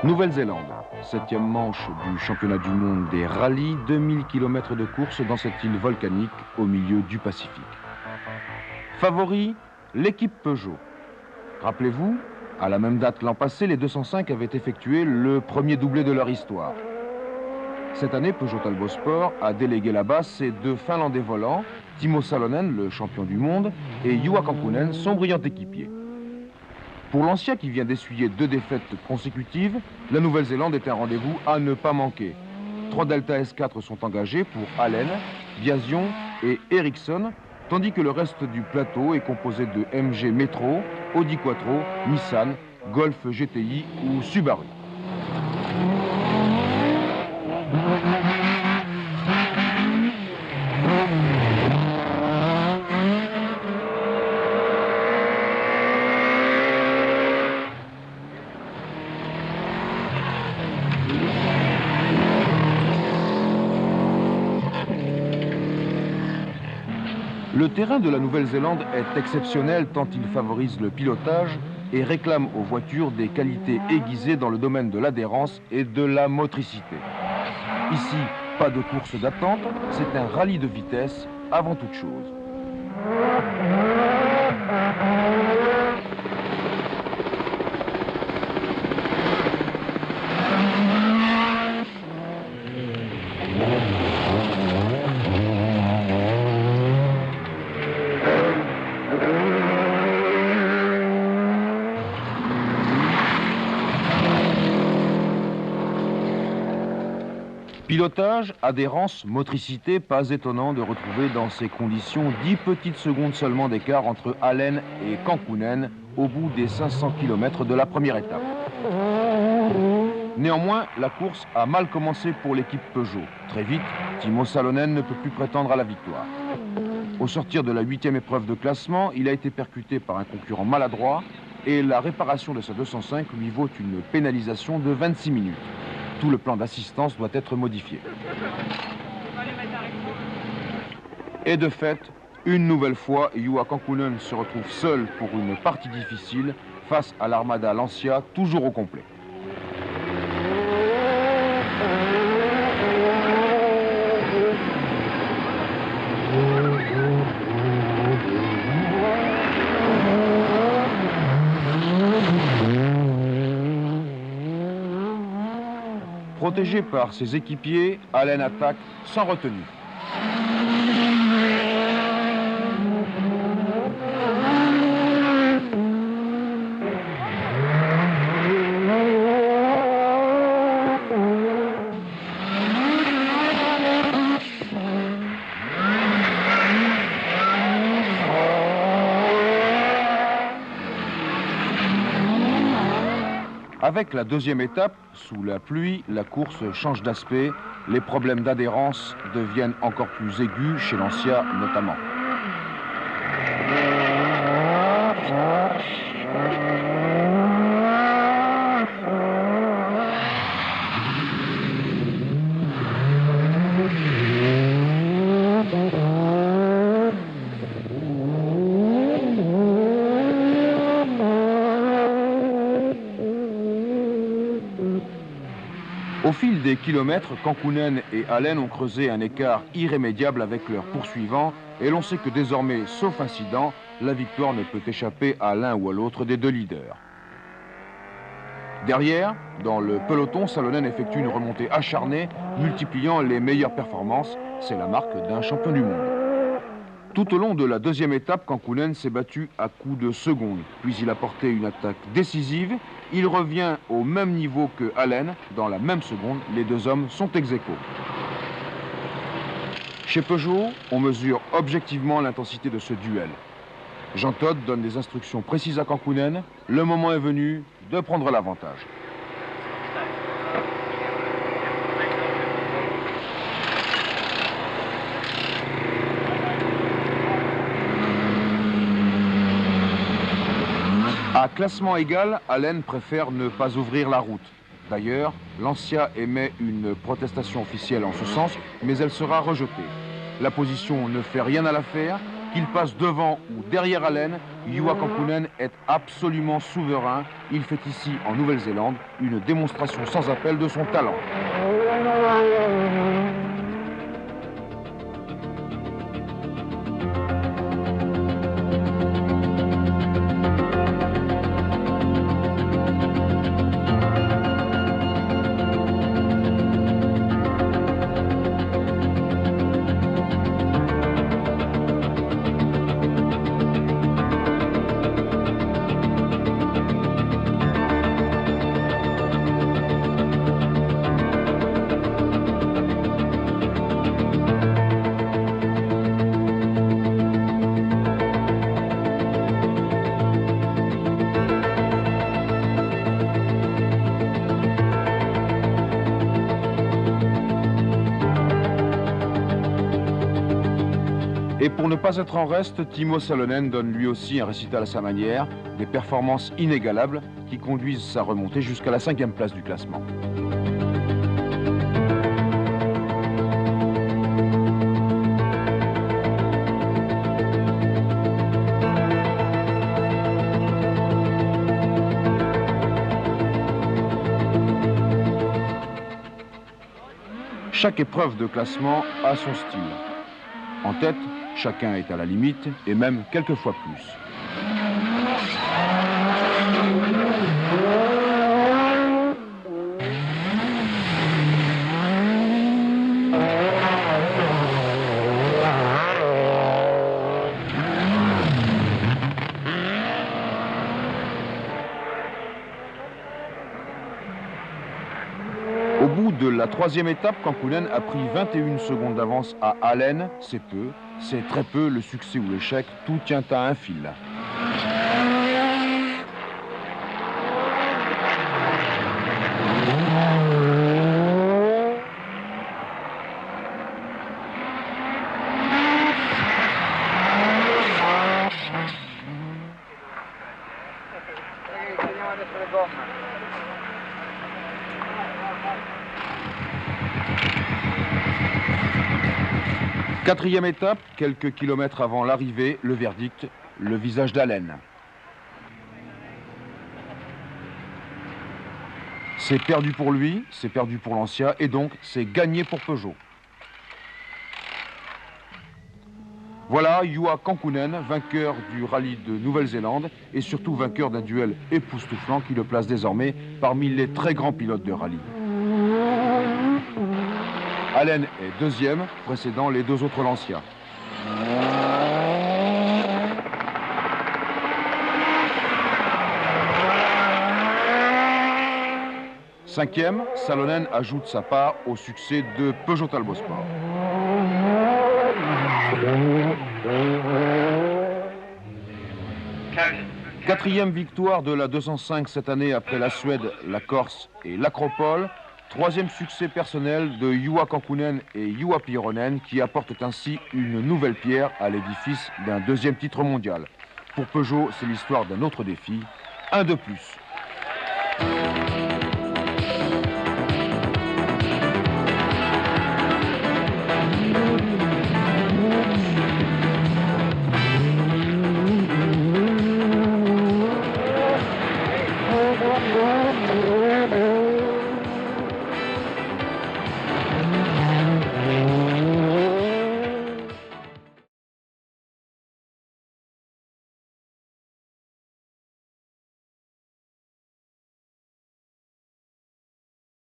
Nouvelle-Zélande, 7e manche du championnat du monde des rallyes, 2000 km de course dans cette île volcanique au milieu du Pacifique. Favori, l'équipe Peugeot. Rappelez-vous, à la même date l'an passé, les 205 avaient effectué le premier doublé de leur histoire. Cette année, Peugeot Talbot Sport a délégué là-bas ses deux Finlandais volants, Timo Salonen, le champion du monde, et Juha Kankkunen, son brillant équipier. Pour Lancia, qui vient d'essuyer 2 défaites consécutives, la Nouvelle-Zélande est un rendez-vous à ne pas manquer. 3 Delta S4 sont engagés pour Allen, Biasion et Ericsson, tandis que le reste du plateau est composé de MG Metro, Audi Quattro, Nissan, Golf GTI ou Subaru. Le terrain de la Nouvelle-Zélande est exceptionnel tant il favorise le pilotage et réclame aux voitures des qualités aiguisées dans le domaine de l'adhérence et de la motricité. Ici, pas de course d'attente, c'est un rallye de vitesse avant toute chose. Pilotage, adhérence, motricité, pas étonnant de retrouver dans ces conditions 10 petites secondes seulement d'écart entre Allen et Kankkunen au bout des 500 km de la première étape. Néanmoins, la course a mal commencé pour l'équipe Peugeot. Très vite, Timo Salonen ne peut plus prétendre à la victoire. Au sortir de la 8e épreuve de classement, il a été percuté par un concurrent maladroit et la réparation de sa 205 lui vaut une pénalisation de 26 minutes. Tout le plan d'assistance doit être modifié. Et de fait, une nouvelle fois, Juha Kankkunen se retrouve seul pour une partie difficile face à l'armada Lancia, toujours au complet. Protégé par ses équipiers, Allen attaque sans retenue. Avec la deuxième étape, sous la pluie, la course change d'aspect. Les problèmes d'adhérence deviennent encore plus aigus chez Lancia notamment. Au fil des kilomètres, Kankkunen et Allen ont creusé un écart irrémédiable avec leurs poursuivants et l'on sait que désormais, sauf incident, la victoire ne peut échapper à l'un ou à l'autre des deux leaders. Derrière, dans le peloton, Salonen effectue une remontée acharnée, multipliant les meilleures performances. C'est la marque d'un champion du monde. Tout au long de la deuxième étape, Kankkunen s'est battu à coups de secondes. Puis il a porté une attaque décisive. Il revient au même niveau que Allen. Dans la même seconde, les deux hommes sont ex aequo. Chez Peugeot, on mesure objectivement l'intensité de ce duel. Jean Todt donne des instructions précises à Kankkunen. Le moment est venu de prendre l'avantage. À classement égal, Allen préfère ne pas ouvrir la route. D'ailleurs, Lancia émet une protestation officielle en ce sens, mais elle sera rejetée. La position ne fait rien à l'affaire. Qu'il passe devant ou derrière Allen, Juha Kankkunen est absolument souverain. Il fait ici, en Nouvelle-Zélande, une démonstration sans appel de son talent. Et pour ne pas être en reste, Timo Salonen donne lui aussi un récital à sa manière, des performances inégalables qui conduisent sa remontée jusqu'à la 5e place du classement. Chaque épreuve de classement a son style. En tête, chacun est à la limite, et même quelquefois plus. Au bout de la 3e étape, Kankkunen a pris 21 secondes d'avance à Allen. C'est peu, c'est très peu, le succès ou l'échec, tout tient à un fil. Quatrième étape, quelques kilomètres avant l'arrivée, le verdict, le visage d'Allen. C'est perdu pour lui, c'est perdu pour Lancia, et donc c'est gagné pour Peugeot. Voilà Juha Kankkunen, vainqueur du rallye de Nouvelle-Zélande, et surtout vainqueur d'un duel époustouflant qui le place désormais parmi les très grands pilotes de rallye. Allen est 2e, précédant les 2 autres Lancia. Cinquième, Salonen ajoute sa part au succès de Peugeot Talbot Sport. Quatrième victoire de la 205 cette année après la Suède, la Corse et l'Acropole. 3e succès personnel de Juha Kankkunen et Juha Piironen qui apportent ainsi une nouvelle pierre à l'édifice d'un 2e titre mondial. Pour Peugeot, c'est l'histoire d'un autre défi, un de plus.